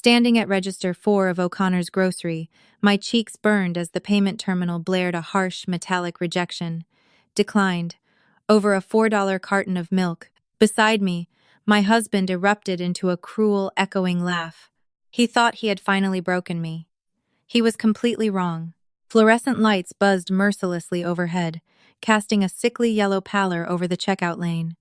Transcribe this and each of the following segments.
Standing at register 4 of O'Connor's grocery, my cheeks burned as the payment terminal blared a harsh, metallic rejection. Declined. Over a $4 carton of milk. Beside me, my husband erupted into a cruel, echoing laugh. He thought he had finally broken me. He was completely wrong. Fluorescent lights buzzed mercilessly overhead, casting a sickly yellow pallor over the checkout lane.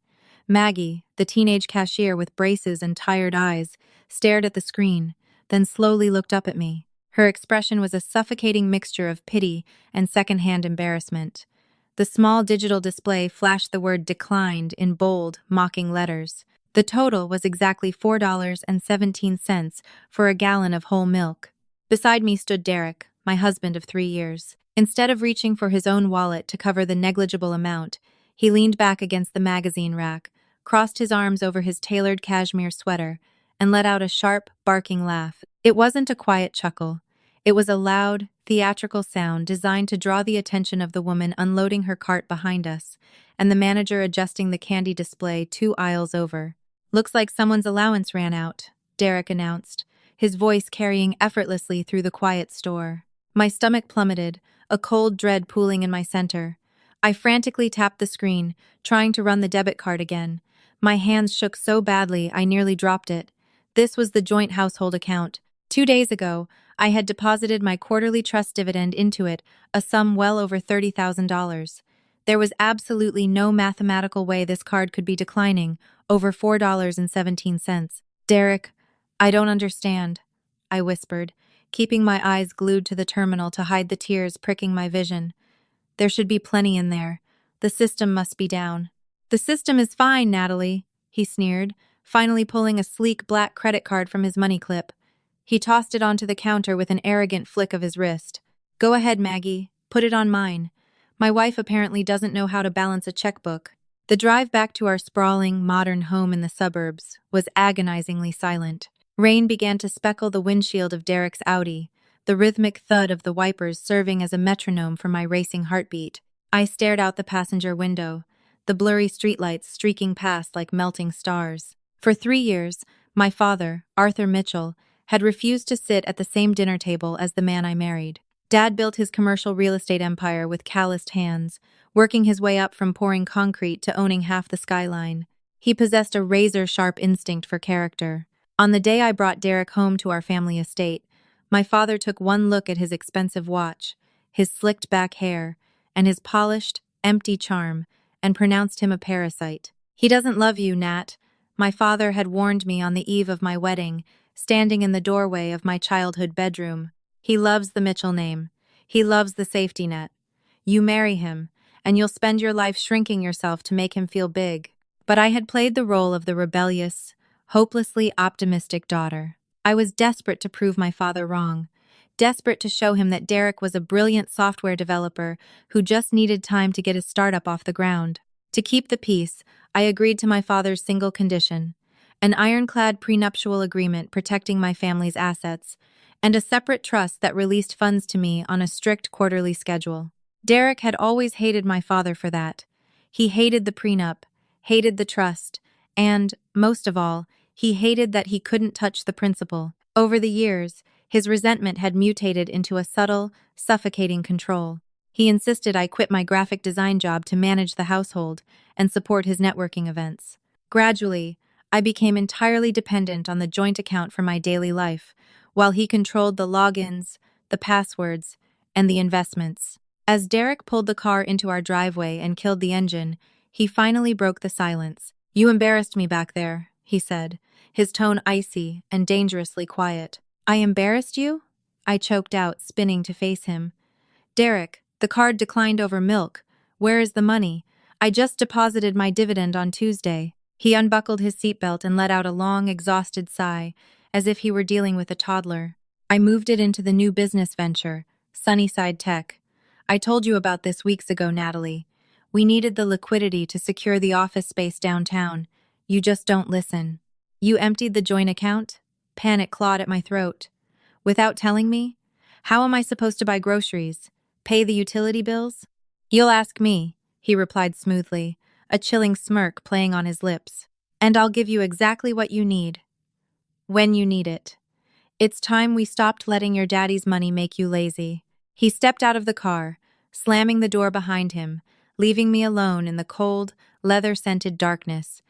Maggie, the teenage cashier with braces and tired eyes, stared at the screen, then slowly looked up at me. Her expression was a suffocating mixture of pity and secondhand embarrassment. The small digital display flashed the word declined in bold, mocking letters. The total was exactly $4.17 for a gallon of whole milk. Beside me stood Derek, my husband of 3 years. Instead of reaching for his own wallet to cover the negligible amount, he leaned back against the magazine rack, crossed his arms over his tailored cashmere sweater, and let out a sharp, barking laugh. It wasn't a quiet chuckle. It was a loud, theatrical sound designed to draw the attention of the woman unloading her cart behind us, and the manager adjusting the candy display 2 aisles over. "Looks like someone's allowance ran out," Derek announced, his voice carrying effortlessly through the quiet store. My stomach plummeted, a cold dread pooling in my center. I frantically tapped the screen, trying to run the debit card again. My hands shook so badly I nearly dropped it. This was the joint household account. 2 days ago, I had deposited my quarterly trust dividend into it, a sum well over $30,000. There was absolutely no mathematical way this card could be declining, over $4.17. "Derek, I don't understand," I whispered, keeping my eyes glued to the terminal to hide the tears pricking my vision. "There should be plenty in there. The system must be down." "The system is fine, Natalie," he sneered, finally pulling a sleek black credit card from his money clip. He tossed it onto the counter with an arrogant flick of his wrist. "Go ahead, Maggie. Put it on mine. My wife apparently doesn't know how to balance a checkbook." The drive back to our sprawling, modern home in the suburbs was agonizingly silent. Rain began to speckle the windshield of Derek's Audi, the rhythmic thud of the wipers serving as a metronome for my racing heartbeat. I stared out the passenger window, the blurry streetlights streaking past like melting stars. For 3 years, my father, Arthur Mitchell, had refused to sit at the same dinner table as the man I married. Dad built his commercial real estate empire with calloused hands, working his way up from pouring concrete to owning half the skyline. He possessed a razor-sharp instinct for character. On the day I brought Derek home to our family estate, my father took one look at his expensive watch, his slicked-back hair, and his polished, empty charm, and pronounced him a parasite. "He doesn't love you, Nat," my father had warned me on the eve of my wedding, standing in the doorway of my childhood bedroom. "He loves the Mitchell name. He loves the safety net. You marry him, and you'll spend your life shrinking yourself to make him feel big." But I had played the role of the rebellious, hopelessly optimistic daughter. I was desperate to prove my father wrong, desperate to show him that Derek was a brilliant software developer who just needed time to get his startup off the ground. To keep the peace, I agreed to my father's single condition: an ironclad prenuptial agreement protecting my family's assets, and a separate trust that released funds to me on a strict quarterly schedule. Derek had always hated my father for that. He hated the prenup, hated the trust, and, most of all, he hated that he couldn't touch the principal. Over the years, his resentment had mutated into a subtle, suffocating control. He insisted I quit my graphic design job to manage the household and support his networking events. Gradually, I became entirely dependent on the joint account for my daily life, while he controlled the logins, the passwords, and the investments. As Derek pulled the car into our driveway and killed the engine, he finally broke the silence. "You embarrassed me back there," he said, his tone icy and dangerously quiet. "I embarrassed you?" I choked out, spinning to face him. "Derek, the card declined over milk. Where is the money? I just deposited my dividend on Tuesday." He unbuckled his seatbelt and let out a long, exhausted sigh, as if he were dealing with a toddler. "I moved it into the new business venture, Sunnyside Tech. I told you about this weeks ago, Natalie. We needed the liquidity to secure the office space downtown. You just don't listen." "You emptied the joint account?" Panic clawed at my throat. "Without telling me? How am I supposed to buy groceries? Pay the utility bills?" "You'll ask me," he replied smoothly, a chilling smirk playing on his lips. "And I'll give you exactly what you need. When you need it. It's time we stopped letting your daddy's money make you lazy. He stepped out of the car, slamming the door behind him, leaving me alone in the cold, leather-scented darkness.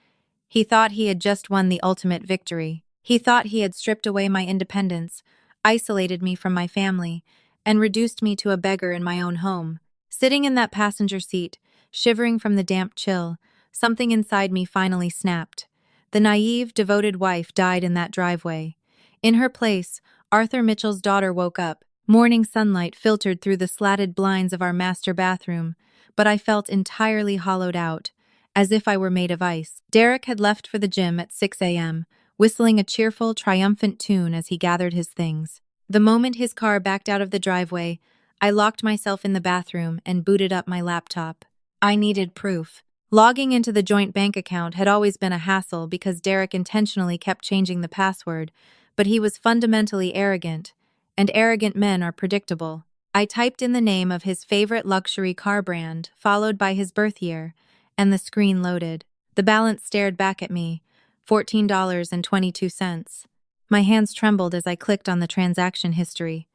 He thought he had just won the ultimate victory. He thought he had stripped away my independence, isolated me from my family, and reduced me to a beggar in my own home. Sitting in that passenger seat, shivering from the damp chill, something inside me finally snapped. The naive, devoted wife died in that driveway. In her place, Arthur Mitchell's daughter woke up. Morning sunlight filtered through the slatted blinds of our master bathroom, but I felt entirely hollowed out, as if I were made of ice. Derek had left for the gym at 6 a.m., whistling a cheerful, triumphant tune as he gathered his things. The moment his car backed out of the driveway, I locked myself in the bathroom and booted up my laptop. I needed proof. Logging into the joint bank account had always been a hassle because Derek intentionally kept changing the password, but he was fundamentally arrogant, and arrogant men are predictable. I typed in the name of his favorite luxury car brand, followed by his birth year, and the screen loaded. The balance stared back at me, $14.22. My hands trembled as I clicked on the transaction history.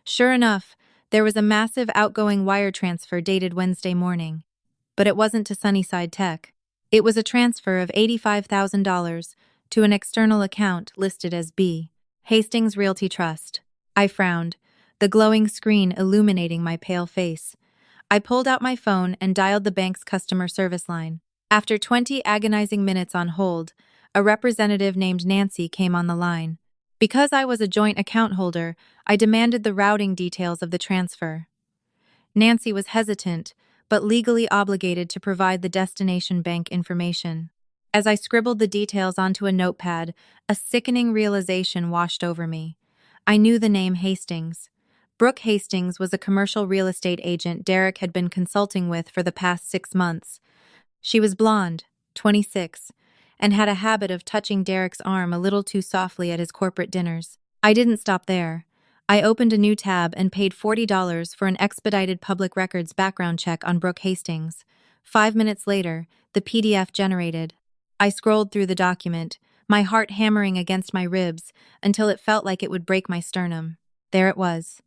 Sure enough, there was a massive outgoing wire transfer dated Wednesday morning. But it wasn't to Sunnyside Tech. It was a transfer of $85,000 to an external account listed as B. Hastings Realty Trust. I frowned, the glowing screen illuminating my pale face. I pulled out my phone and dialed the bank's customer service line. After 20 agonizing minutes on hold, a representative named Nancy came on the line. Because I was a joint account holder, I demanded the routing details of the transfer. Nancy was hesitant, but legally obligated to provide the destination bank information. As I scribbled the details onto a notepad, a sickening realization washed over me. I knew the name Hastings. Brooke Hastings was a commercial real estate agent Derek had been consulting with for the past 6 months. She was blonde, 26, and had a habit of touching Derek's arm a little too softly at his corporate dinners. I didn't stop there. I opened a new tab and paid $40 for an expedited public records background check on Brooke Hastings. 5 minutes later, the PDF generated. I scrolled through the document, my heart hammering against my ribs until it felt like it would break my sternum. There it was.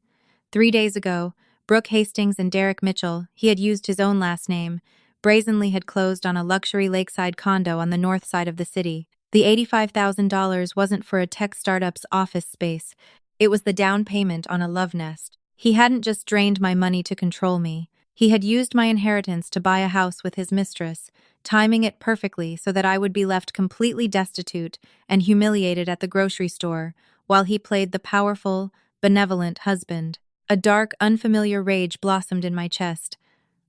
3 days ago, Brooke Hastings and Derek Mitchell, he had used his own last name, brazenly had closed on a luxury lakeside condo on the north side of the city. The $85,000 wasn't for a tech startup's office space. It was the down payment on a love nest. He hadn't just drained my money to control me. He had used my inheritance to buy a house with his mistress, timing it perfectly so that I would be left completely destitute and humiliated at the grocery store, while he played the powerful, benevolent husband. A dark, unfamiliar rage blossomed in my chest.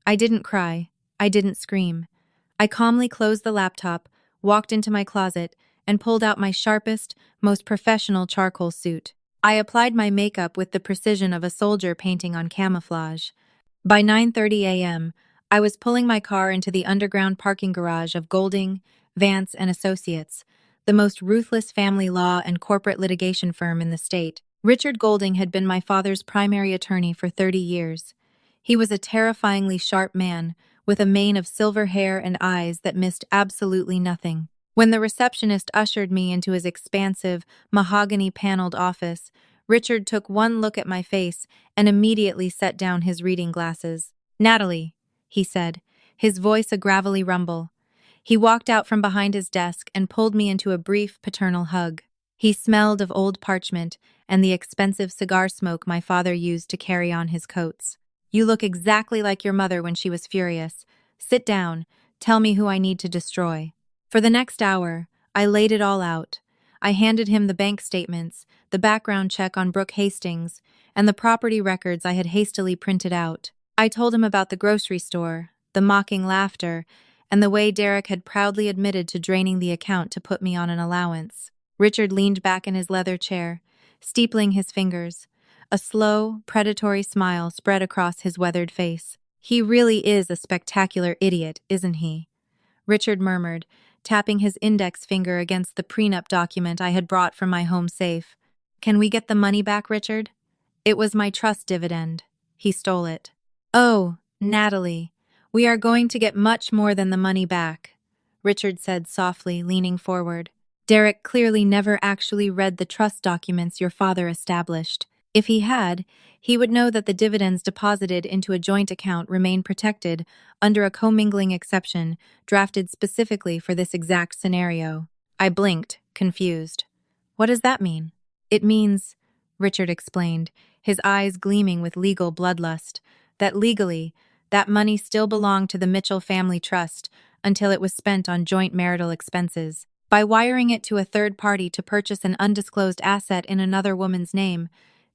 I didn't cry. I didn't scream. I calmly closed the laptop, walked into my closet, and pulled out my sharpest, most professional charcoal suit. I applied my makeup with the precision of a soldier painting on camouflage. By 9:30 a.m., I was pulling my car into the underground parking garage of Golding, Vance and Associates, the most ruthless family law and corporate litigation firm in the state. Richard Golding had been my father's primary attorney for 30 years. He was a terrifyingly sharp man, with a mane of silver hair and eyes that missed absolutely nothing. When the receptionist ushered me into his expansive, mahogany-paneled office, Richard took one look at my face and immediately set down his reading glasses. "Natalie," he said, his voice a gravelly rumble. He walked out from behind his desk and pulled me into a brief paternal hug. He smelled of old parchment and the expensive cigar smoke my father used to carry on his coats. "You look exactly like your mother when she was furious. Sit down. Tell me who I need to destroy." For the next hour, I laid it all out. I handed him the bank statements, the background check on Brooke Hastings, and the property records I had hastily printed out. I told him about the grocery store, the mocking laughter, and the way Derek had proudly admitted to draining the account to put me on an allowance. Richard leaned back in his leather chair, steepling his fingers. A slow, predatory smile spread across his weathered face. "He really is a spectacular idiot, isn't he?" Richard murmured, tapping his index finger against the prenup document I had brought from my home safe. "Can we get the money back, Richard? It was my trust dividend. He stole it." "Oh, Natalie, we are going to get much more than the money back," Richard said softly, leaning forward. Derek clearly never actually read the trust documents your father established. If he had, he would know that the dividends deposited into a joint account remain protected under a commingling exception drafted specifically for this exact scenario. I blinked, confused. What does that mean? It means, Richard explained, his eyes gleaming with legal bloodlust, that legally, that money still belonged to the Mitchell family trust until it was spent on joint marital expenses. By wiring it to a third party to purchase an undisclosed asset in another woman's name,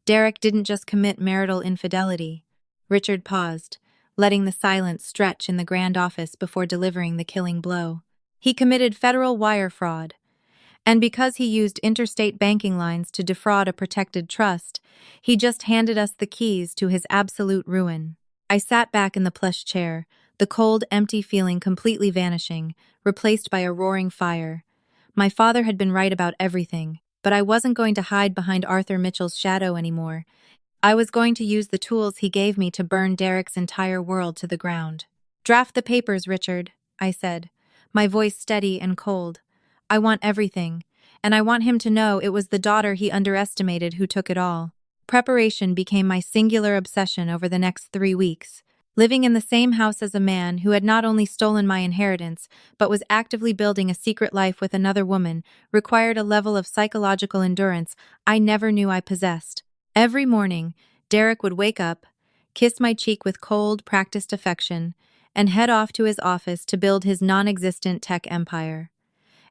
Derek didn't just commit marital infidelity. Richard paused, letting the silence stretch in the grand office before delivering the killing blow. He committed federal wire fraud. And because he used interstate banking lines to defraud a protected trust, he just handed us the keys to his absolute ruin. I sat back in the plush chair, the cold, empty feeling completely vanishing, replaced by a roaring fire. My father had been right about everything, but I wasn't going to hide behind Arthur Mitchell's shadow anymore. I was going to use the tools he gave me to burn Derek's entire world to the ground. "Draft the papers, Richard," I said, my voice steady and cold. "I want everything, and I want him to know it was the daughter he underestimated who took it all." Preparation became my singular obsession over the next 3 weeks. Living in the same house as a man who had not only stolen my inheritance, but was actively building a secret life with another woman, required a level of psychological endurance I never knew I possessed. Every morning, Derek would wake up, kiss my cheek with cold, practiced affection, and head off to his office to build his non-existent tech empire.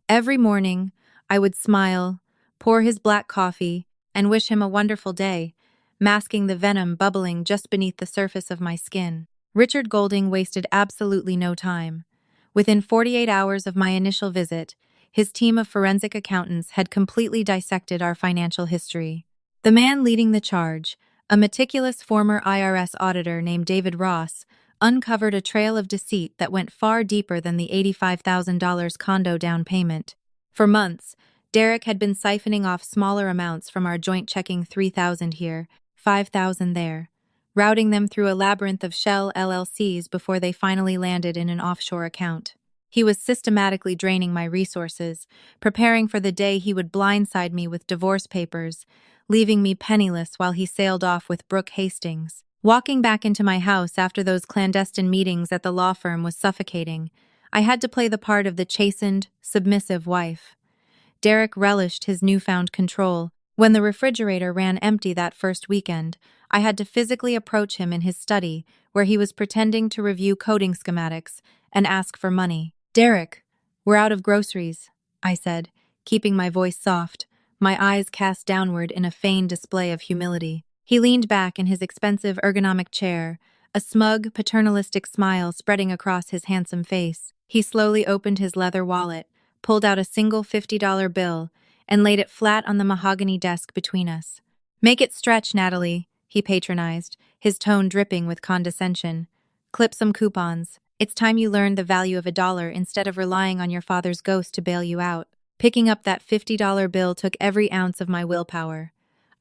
Every morning, I would smile, pour his black coffee, and wish him a wonderful day, masking the venom bubbling just beneath the surface of my skin. Richard Golding wasted absolutely no time. Within 48 hours of my initial visit, his team of forensic accountants had completely dissected our financial history. The man leading the charge, a meticulous former IRS auditor named David Ross, uncovered a trail of deceit that went far deeper than the $85,000 condo down payment. For months, Derek had been siphoning off smaller amounts from our joint checking $3,000 here, $5,000 there, routing them through a labyrinth of shell LLCs before they finally landed in an offshore account. He was systematically draining my resources, preparing for the day he would blindside me with divorce papers, leaving me penniless while he sailed off with Brooke Hastings. Walking back into my house after those clandestine meetings at the law firm was suffocating. I had to play the part of the chastened, submissive wife. Derek relished his newfound control. When the refrigerator ran empty that first weekend, I had to physically approach him in his study, where he was pretending to review coding schematics, and ask for money. "Derek, we're out of groceries," I said, keeping my voice soft, my eyes cast downward in a feigned display of humility. He leaned back in his expensive ergonomic chair, a smug, paternalistic smile spreading across his handsome face. He slowly opened his leather wallet, pulled out a single $50 bill, and laid it flat on the mahogany desk between us. "Make it stretch, Natalie," he patronized, his tone dripping with condescension. "Clip some coupons. It's time you learned the value of $1 instead of relying on your father's ghost to bail you out." Picking up that $50 bill took every ounce of my willpower.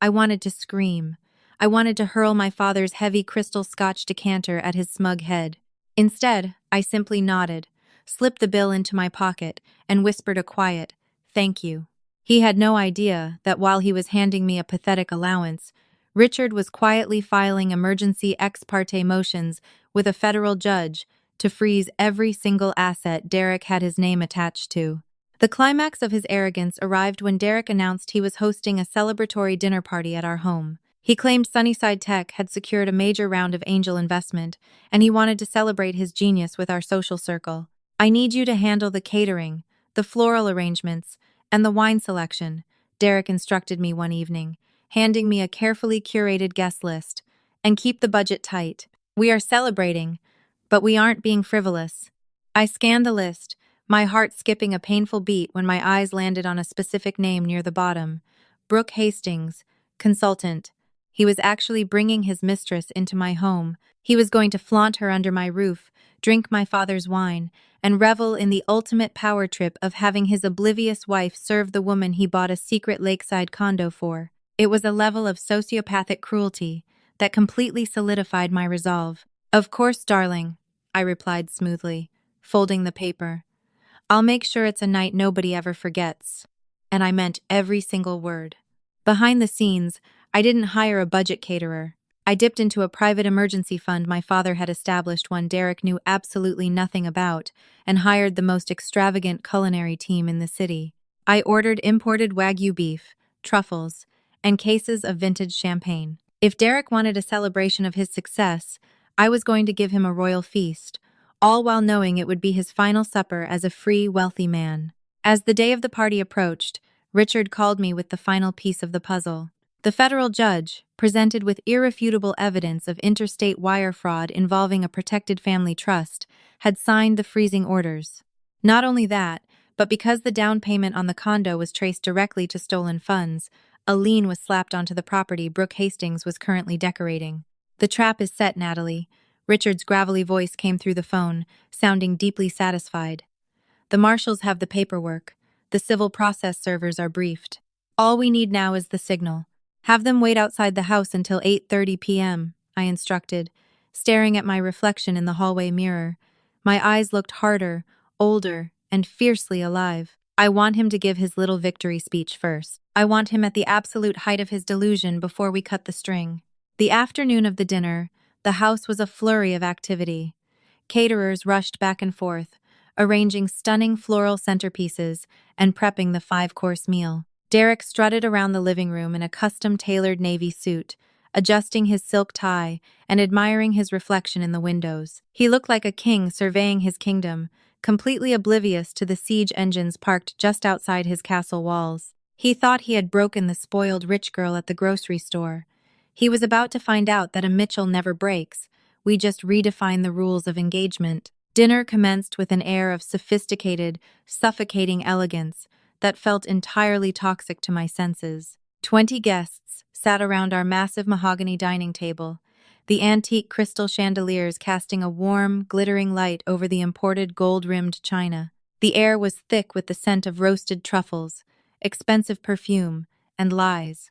I wanted to scream. I wanted to hurl my father's heavy crystal Scotch decanter at his smug head. Instead, I simply nodded, slipped the bill into my pocket, and whispered a quiet, "Thank you." He had no idea that while he was handing me a pathetic allowance, Richard was quietly filing emergency ex parte motions with a federal judge to freeze every single asset Derek had his name attached to. The climax of his arrogance arrived when Derek announced he was hosting a celebratory dinner party at our home. He claimed Sunnyside Tech had secured a major round of angel investment, and he wanted to celebrate his genius with our social circle. "I need you to handle the catering, the floral arrangements, and the wine selection," Derek instructed me one evening, handing me a carefully curated guest list. "And keep the budget tight. We are celebrating, but we aren't being frivolous." I scanned the list, my heart skipping a painful beat when my eyes landed on a specific name near the bottom. Brooke Hastings, consultant. He was actually bringing his mistress into my home. He was going to flaunt her under my roof, drink my father's wine, and revel in the ultimate power trip of having his oblivious wife serve the woman he bought a secret lakeside condo for. It was a level of sociopathic cruelty that completely solidified my resolve. "Of course, darling," I replied smoothly, folding the paper. "I'll make sure it's a night nobody ever forgets." and I meant every single word. Behind the scenes, I didn't hire a budget caterer. I dipped into a private emergency fund my father had established one Derek knew absolutely nothing about, and hired the most extravagant culinary team in the city. I ordered imported Wagyu beef, truffles, and cases of vintage champagne. If Derek wanted a celebration of his success, I was going to give him a royal feast, all while knowing it would be his final supper as a free, wealthy man. As the day of the party approached, Richard called me with the final piece of the puzzle. The federal judge, presented with irrefutable evidence of interstate wire fraud involving a protected family trust, had signed the freezing orders. Not only that, but because the down payment on the condo was traced directly to stolen funds, a lien was slapped onto the property Brooke Hastings was currently decorating. The trap is set, Natalie. Richard's gravelly voice came through the phone, sounding deeply satisfied. The marshals have the paperwork. The civil process servers are briefed. All we need now is the signal. Have them wait outside the house until 8:30 p.m., I instructed, staring at my reflection in the hallway mirror. My eyes looked harder, older, and fiercely alive. I want him to give his little victory speech first. I want him at the absolute height of his delusion before we cut the string. The afternoon of the dinner, the house was a flurry of activity. Caterers rushed back and forth, arranging stunning floral centerpieces and prepping the five-course meal. Derek strutted around the living room in a custom-tailored navy suit, adjusting his silk tie and admiring his reflection in the windows. He looked like a king surveying his kingdom, completely oblivious to the siege engines parked just outside his castle walls. He thought he had broken the spoiled rich girl at the grocery store. He was about to find out that a Mitchell never breaks. We just redefine the rules of engagement. Dinner commenced with an air of sophisticated, suffocating elegance that felt entirely toxic to my senses. 20 guests sat around our massive mahogany dining table, the antique crystal chandeliers casting a warm, glittering light over the imported gold-rimmed china. The air was thick with the scent of roasted truffles, expensive perfume, and lies.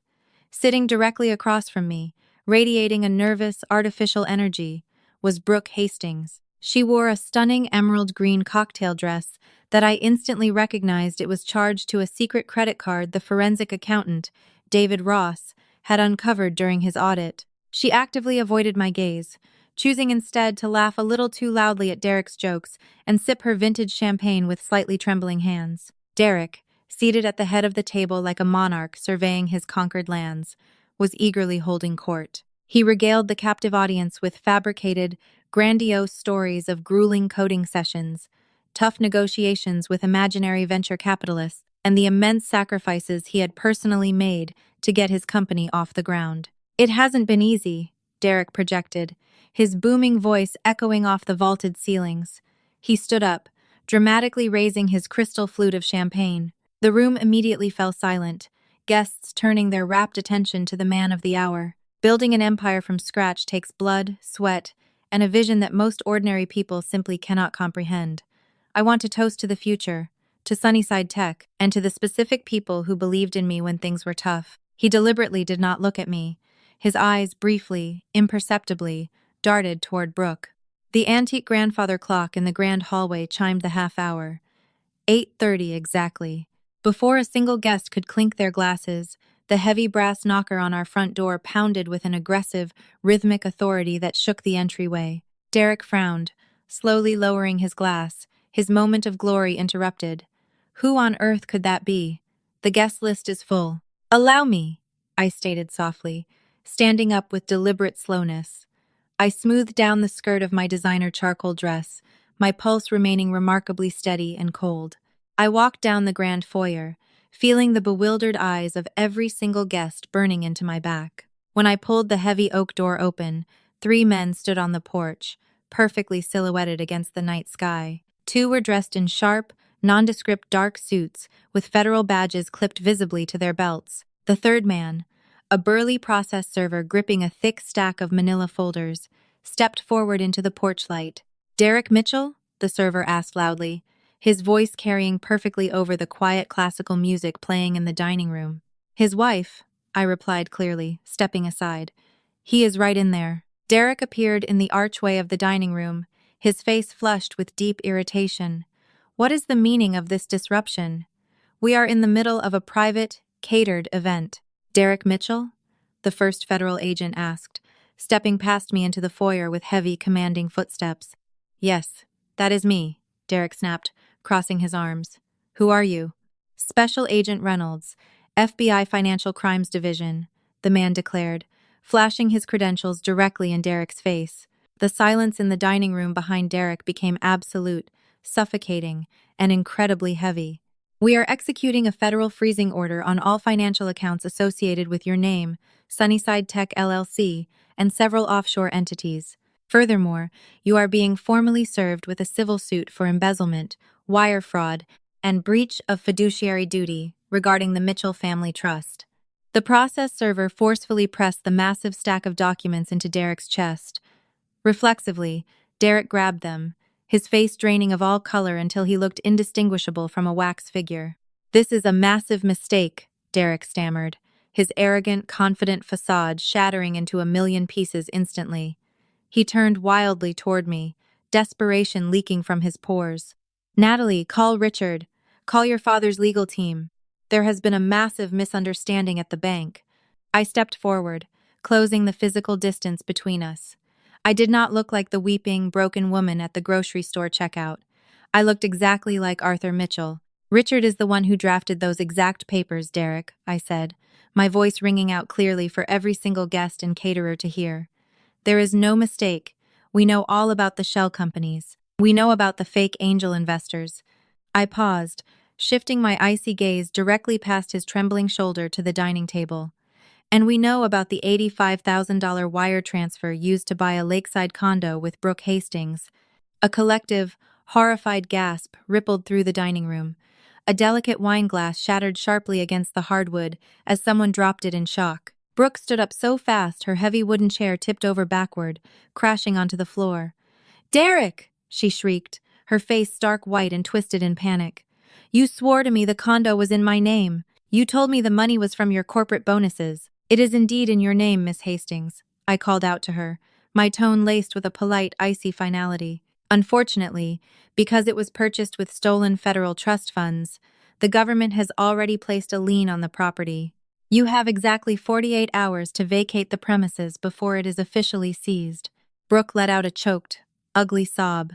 Sitting directly across from me, radiating a nervous, artificial energy, was Brooke Hastings. She wore a stunning emerald green cocktail dress that I instantly recognized it was charged to a secret credit card the forensic accountant, David Ross, had uncovered during his audit. She actively avoided my gaze, choosing instead to laugh a little too loudly at Derek's jokes and sip her vintage champagne with slightly trembling hands. Derek, seated at the head of the table like a monarch surveying his conquered lands, was eagerly holding court. He regaled the captive audience with fabricated, grandiose stories of grueling coding sessions, tough negotiations with imaginary venture capitalists, and the immense sacrifices he had personally made to get his company off the ground. "It hasn't been easy," Derek projected, his booming voice echoing off the vaulted ceilings. He stood up, dramatically raising his crystal flute of champagne. The room immediately fell silent, guests turning their rapt attention to the man of the hour. Building an empire from scratch takes blood, sweat, and a vision that most ordinary people simply cannot comprehend. I want to toast to the future, to Sunnyside Tech, and to the specific people who believed in me when things were tough. He deliberately did not look at me. His eyes briefly, imperceptibly, darted toward Brooke. The antique grandfather clock in the grand hallway chimed the half-hour. 8:30 exactly. Before a single guest could clink their glasses, the heavy brass knocker on our front door pounded with an aggressive, rhythmic authority that shook the entryway. Derek frowned, slowly lowering his glass, his moment of glory interrupted. "Who on earth could that be? The guest list is full." "Allow me," I stated softly, standing up with deliberate slowness. I smoothed down the skirt of my designer charcoal dress, my pulse remaining remarkably steady and cold. I walked down the grand foyer, feeling the bewildered eyes of every single guest burning into my back. When I pulled the heavy oak door open, 3 men stood on the porch, perfectly silhouetted against the night sky. 2 were dressed in sharp, nondescript dark suits with federal badges clipped visibly to their belts. The third man, a burly process server gripping a thick stack of manila folders, stepped forward into the porch light. "Derek Mitchell?" the server asked loudly, his voice carrying perfectly over the quiet classical music playing in the dining room. "His wife," I replied clearly, stepping aside. "He is right in there." Derek appeared in the archway of the dining room, his face flushed with deep irritation. What is the meaning of this disruption? We are in the middle of a private, catered event. Derek Mitchell? The first federal agent asked, stepping past me into the foyer with heavy, commanding footsteps. Yes, that is me, Derek snapped, crossing his arms. Who are you? Special Agent Reynolds, FBI Financial Crimes Division, the man declared, flashing his credentials directly in Derek's face. The silence in the dining room behind Derek became absolute, suffocating, and incredibly heavy. We are executing a federal freezing order on all financial accounts associated with your name, Sunnyside Tech LLC, and several offshore entities. Furthermore, you are being formally served with a civil suit for embezzlement, wire fraud, and breach of fiduciary duty regarding the Mitchell Family Trust. The process server forcefully pressed the massive stack of documents into Derek's chest. Reflexively, Derek grabbed them, his face draining of all color until he looked indistinguishable from a wax figure. This is a massive mistake, Derek stammered, his arrogant, confident facade shattering into a million pieces instantly. He turned wildly toward me, desperation leaking from his pores. Natalie, call Richard. Call your father's legal team. There has been a massive misunderstanding at the bank. I stepped forward, closing the physical distance between us. I did not look like the weeping, broken woman at the grocery store checkout. I looked exactly like Arthur Mitchell. Richard is the one who drafted those exact papers, Derek, I said, my voice ringing out clearly for every single guest and caterer to hear. There is no mistake. We know all about the shell companies. We know about the fake angel investors. I paused, shifting my icy gaze directly past his trembling shoulder to the dining table. And we know about the $85,000 wire transfer used to buy a lakeside condo with Brooke Hastings. A collective, horrified gasp rippled through the dining room. A delicate wine glass shattered sharply against the hardwood as someone dropped it in shock. Brooke stood up so fast her heavy wooden chair tipped over backward, crashing onto the floor. "Derek!" she shrieked, her face stark white and twisted in panic. "You swore to me the condo was in my name. You told me the money was from your corporate bonuses. It is indeed in your name, Miss Hastings," I called out to her, my tone laced with a polite, icy finality. Unfortunately, because it was purchased with stolen federal trust funds, the government has already placed a lien on the property. You have exactly 48 hours to vacate the premises before it is officially seized. Brooke let out a choked, ugly sob,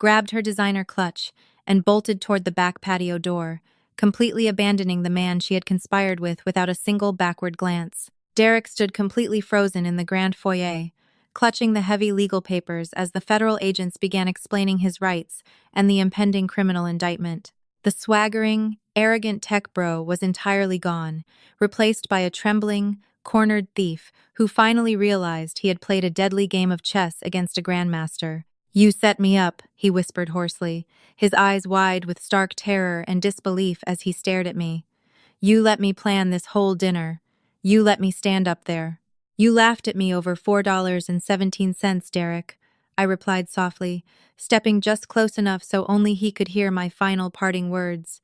grabbed her designer clutch, and bolted toward the back patio door, completely abandoning the man she had conspired with without a single backward glance. Derek stood completely frozen in the grand foyer, clutching the heavy legal papers as the federal agents began explaining his rights and the impending criminal indictment. The swaggering, arrogant tech bro was entirely gone, replaced by a trembling, cornered thief who finally realized he had played a deadly game of chess against a grandmaster. "You set me up," he whispered hoarsely, his eyes wide with stark terror and disbelief as he stared at me. "You let me plan this whole dinner. You let me stand up there. You laughed at me over $4.17, Derek," I replied softly, stepping just close enough so only he could hear my final parting words.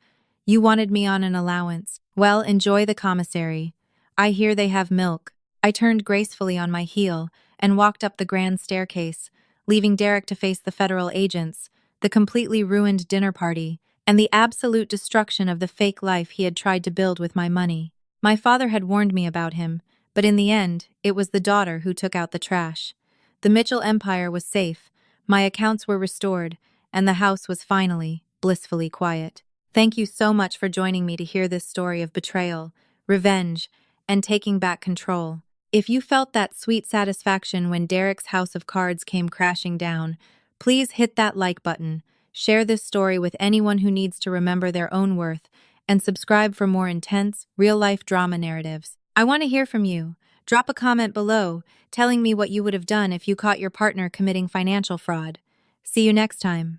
"You wanted me on an allowance. Well, enjoy the commissary. I hear they have milk." I turned gracefully on my heel and walked up the grand staircase, leaving Derek to face the federal agents, the completely ruined dinner party, and the absolute destruction of the fake life he had tried to build with my money. My father had warned me about him, but in the end, it was the daughter who took out the trash. The Mitchell empire was safe, my accounts were restored, and the house was finally, blissfully quiet. Thank you so much for joining me to hear this story of betrayal, revenge, and taking back control. If you felt that sweet satisfaction when Derek's house of cards came crashing down, please hit that like button, share this story with anyone who needs to remember their own worth, and subscribe for more intense, real-life drama narratives. I want to hear from you. Drop a comment below, telling me what you would have done if you caught your partner committing financial fraud. See you next time.